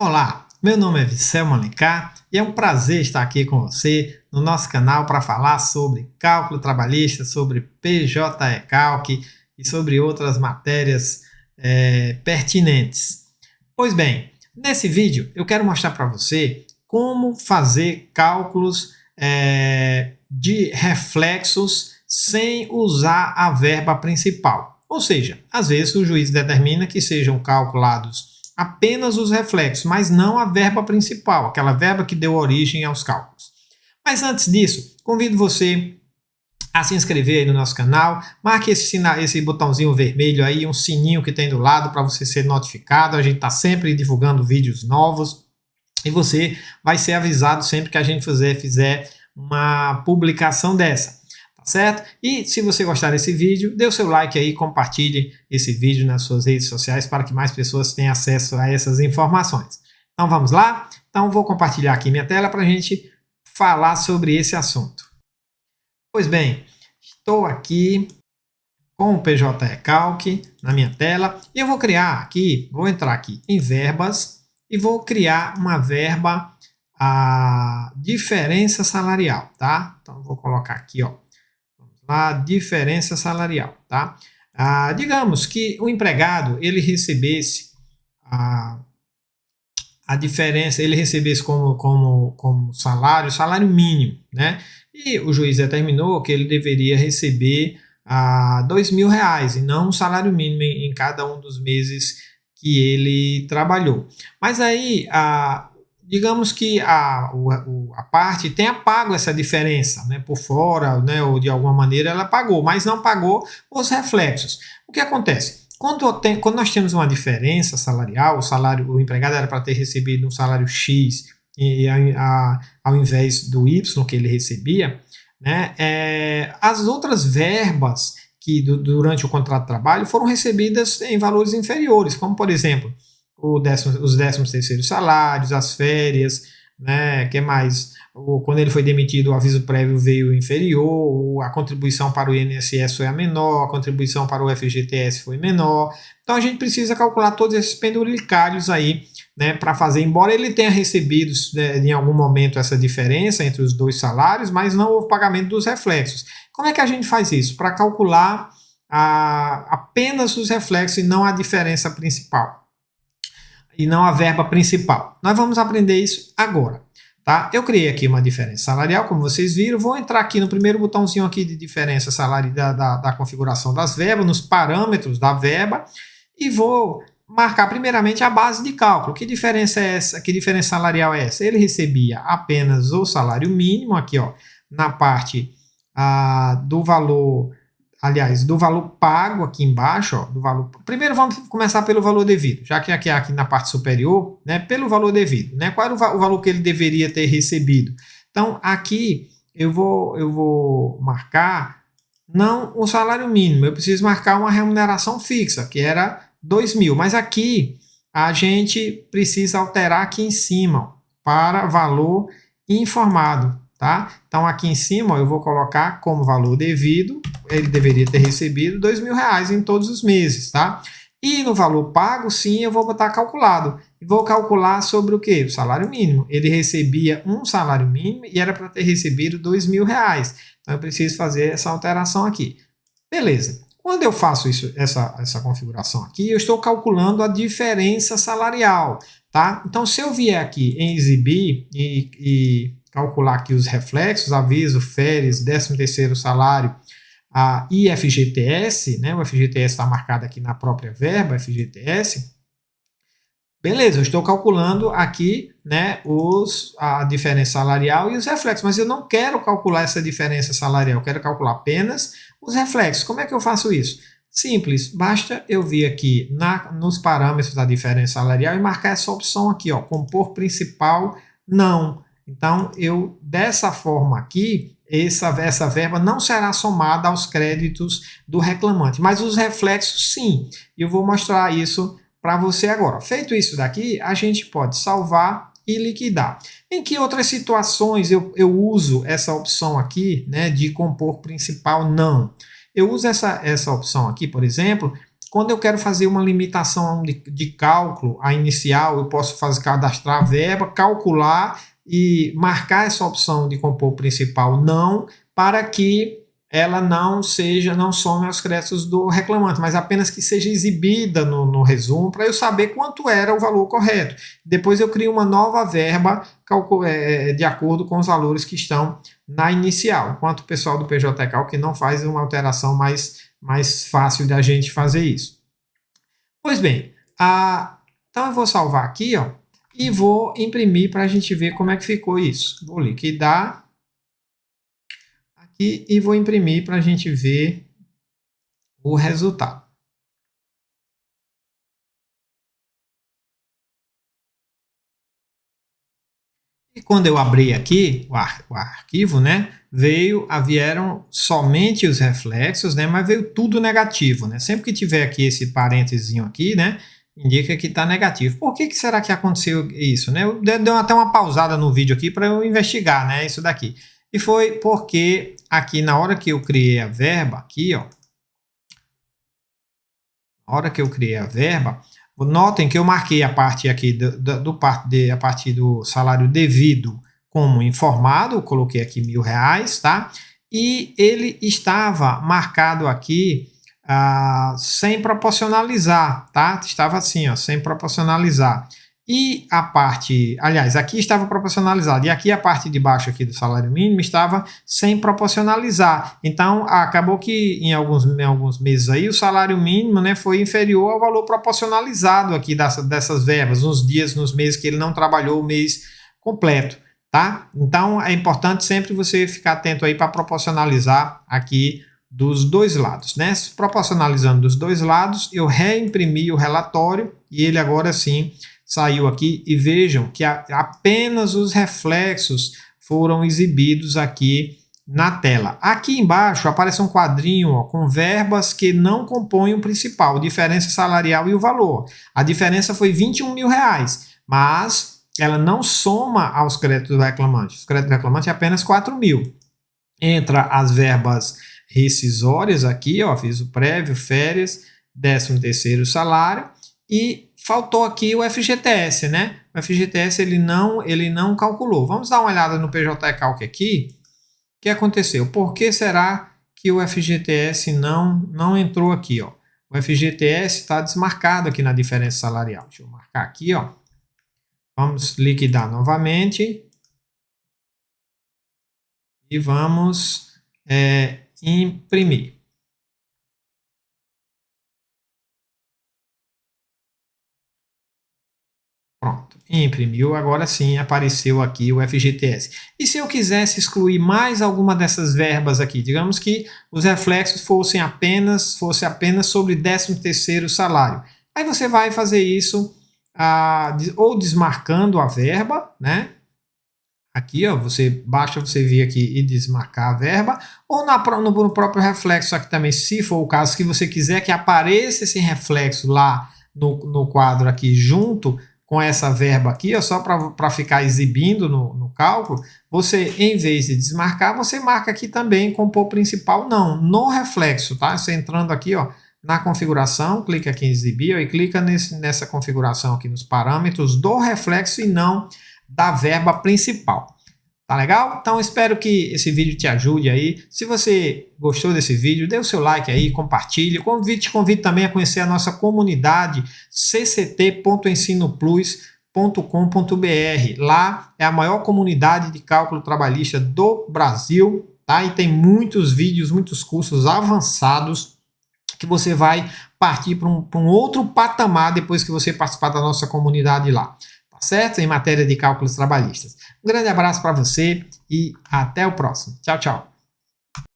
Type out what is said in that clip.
Olá, meu nome é Visselmo Alencar e é um prazer estar aqui com você no nosso canal para falar sobre cálculo trabalhista, sobre PJE-Calc e sobre outras matérias pertinentes. Pois bem, nesse vídeo eu quero mostrar para você como fazer cálculos de reflexos sem usar a verba principal. Ou seja, às vezes o juiz determina que sejam calculados apenas os reflexos, mas não a verba principal, aquela verba que deu origem aos cálculos. Mas antes disso, convido você a se inscrever aí no nosso canal, marque esse botãozinho vermelho aí, um sininho que tem do lado para você ser notificado. A gente está sempre divulgando vídeos novos e você vai ser avisado sempre que a gente fizer uma publicação dessa. Certo? E se você gostar desse vídeo, dê o seu like aí, compartilhe esse vídeo nas suas redes sociais para que mais pessoas tenham acesso a essas informações. Então vamos lá? Então vou compartilhar aqui minha tela para a gente falar sobre esse assunto. Pois bem, estou aqui com o PJE-Calc na minha tela e eu vou criar aqui, vou entrar aqui em verbas e vou criar uma verba, a diferença salarial, tá? Então vou colocar aqui, ó. A diferença salarial, tá? Digamos que o empregado ele recebesse a diferença, ele recebesse como salário mínimo, né? E o juiz determinou que ele deveria receber R$ 2.000 e não um salário mínimo em cada um dos meses que ele trabalhou. Mas aí digamos que a parte tenha pago essa diferença, né, por fora, né, ou de alguma maneira ela pagou, mas não pagou os reflexos. O que acontece? Quando nós temos uma diferença salarial, o empregado era para ter recebido um salário X e ao invés do Y que ele recebia, né, as outras verbas que durante o contrato de trabalho foram recebidas em valores inferiores, como por exemplo os 13º salários, as férias, né, que mais? Quando ele foi demitido, o aviso prévio veio inferior, a contribuição para o INSS foi a menor, a contribuição para o FGTS foi menor. Então a gente precisa calcular todos esses penduricalhos aí, né, para fazer, embora ele tenha recebido, né, em algum momento essa diferença entre os dois salários, mas não houve pagamento dos reflexos. Como é que a gente faz isso? Para calcular apenas os reflexos e não a diferença principal. E não a verba principal. Nós vamos aprender isso agora, tá? Eu criei aqui uma diferença salarial, como vocês viram. Vou entrar aqui no primeiro botãozinho aqui de diferença salarial da configuração das verbas, nos parâmetros da verba, e vou marcar primeiramente a base de cálculo. Que diferença é essa? Que diferença salarial é essa? Ele recebia apenas o salário mínimo aqui, ó, na parte do valor. Aliás, do valor pago aqui embaixo, ó, do valor. Primeiro vamos começar pelo valor devido, já que aqui na parte superior, né, pelo valor devido, né? Qual era o valor que ele deveria ter recebido? Então, aqui eu vou marcar não o salário mínimo, eu preciso marcar uma remuneração fixa, que era 2.000, mas aqui a gente precisa alterar aqui em cima, ó, para valor informado. Tá? Então aqui em cima, ó, eu vou colocar como valor devido, ele deveria ter recebido R$ 2.000 em todos os meses, tá? E no valor pago, sim, eu vou botar calculado. E vou calcular sobre o quê? O salário mínimo. Ele recebia um salário mínimo e era para ter recebido R$ 2.000. Então eu preciso fazer essa alteração aqui. Beleza. Quando eu faço essa configuração aqui, eu estou calculando a diferença salarial, tá? Então se eu vier aqui em exibir e calcular aqui os reflexos, aviso, férias, 13º salário e FGTS, né? O FGTS está marcado aqui na própria verba, FGTS. Beleza, eu estou calculando aqui, né, a diferença salarial e os reflexos, mas eu não quero calcular essa diferença salarial, eu quero calcular apenas os reflexos. Como é que eu faço isso? Simples, basta eu vir aqui nos parâmetros da diferença salarial e marcar essa opção aqui, ó, compor principal, não. Então, dessa forma aqui, essa verba não será somada aos créditos do reclamante, mas os reflexos sim. E eu vou mostrar isso para você agora. Feito isso daqui, a gente pode salvar e liquidar. Em que outras situações eu uso essa opção aqui, né, de compor principal não? Eu uso essa opção aqui, por exemplo, quando eu quero fazer uma limitação de cálculo, a inicial, eu posso cadastrar a verba, calcular e marcar essa opção de compor principal não, para que ela não some aos créditos do reclamante, mas apenas que seja exibida no resumo, para eu saber quanto era o valor correto. Depois eu crio uma nova verba de acordo com os valores que estão na inicial, enquanto o pessoal do PJ Calc não faz uma alteração mais fácil da gente fazer isso. Pois bem, então eu vou salvar aqui, ó, e vou imprimir para a gente ver como é que ficou isso. Vou liquidar aqui e vou imprimir para a gente ver o resultado. E quando eu abri aqui o arquivo, né, vieram somente os reflexos, né, mas veio tudo negativo, né? Sempre que tiver aqui esse parênteses aqui, né, indica que está negativo. Por que será que aconteceu isso, né? Eu dei até uma pausada no vídeo aqui para eu investigar, né, isso daqui. E foi porque aqui na hora que eu criei a verba aqui, ó, na hora que eu criei a verba, notem que eu marquei a parte aqui a partir do salário devido como informado, eu coloquei aqui R$1.000, tá? E ele estava marcado aqui sem proporcionalizar, tá? Estava assim, ó, sem proporcionalizar. E a parte, aliás, aqui estava proporcionalizado, e aqui a parte de baixo aqui do salário mínimo estava sem proporcionalizar. Então, acabou que em alguns meses aí, o salário mínimo, né, foi inferior ao valor proporcionalizado aqui dessas verbas, nos meses que ele não trabalhou o mês completo, tá? Então, é importante sempre você ficar atento aí para proporcionalizar aqui dos dois lados, né? Proporcionalizando dos dois lados, eu reimprimi o relatório e ele agora sim saiu aqui, e vejam que apenas os reflexos foram exibidos aqui na tela. Aqui embaixo aparece um quadrinho, ó, com verbas que não compõem o principal, diferença salarial e o valor. A diferença foi R$21.000, mas ela não soma aos créditos do reclamante. Os créditos do reclamante é apenas R$4.000. Entra as verbas rescisórias aqui, ó, fiz o prévio, férias, 13º salário, e faltou aqui o FGTS, né? O FGTS ele não calculou. Vamos dar uma olhada no PJ Calc aqui. O que aconteceu? Por que será que o FGTS não entrou aqui, ó? O FGTS está desmarcado aqui na diferença salarial. Deixa eu marcar aqui, ó. Vamos liquidar novamente. E vamos imprimir. Pronto, imprimiu, agora sim apareceu aqui o FGTS. E se eu quisesse excluir mais alguma dessas verbas aqui, digamos que os reflexos fossem apenas sobre 13º salário. Aí você vai fazer isso ou desmarcando a verba, né? Aqui, ó, basta você vir aqui e desmarcar a verba, ou no próprio reflexo aqui também, se for o caso, que você quiser que apareça esse reflexo lá no quadro aqui junto com essa verba aqui, ó, só para ficar exibindo no cálculo, você, em vez de desmarcar, você marca aqui também compor principal, não, no reflexo, tá? Você entrando aqui, ó, na configuração, clica aqui em exibir, ó, e clica nessa configuração aqui nos parâmetros do reflexo e não da verba principal. Tá legal? Então espero que esse vídeo te ajude aí. Se você gostou desse vídeo, dê o seu like aí, compartilhe. Te convido também a conhecer a nossa comunidade cct.ensinoplus.com.br. Lá é a maior comunidade de cálculo trabalhista do Brasil, tá? E tem muitos vídeos, muitos cursos avançados que você vai partir para um outro patamar depois que você participar da nossa comunidade lá. Certo? Em matéria de cálculos trabalhistas. Um grande abraço para você e até o próximo. Tchau, tchau.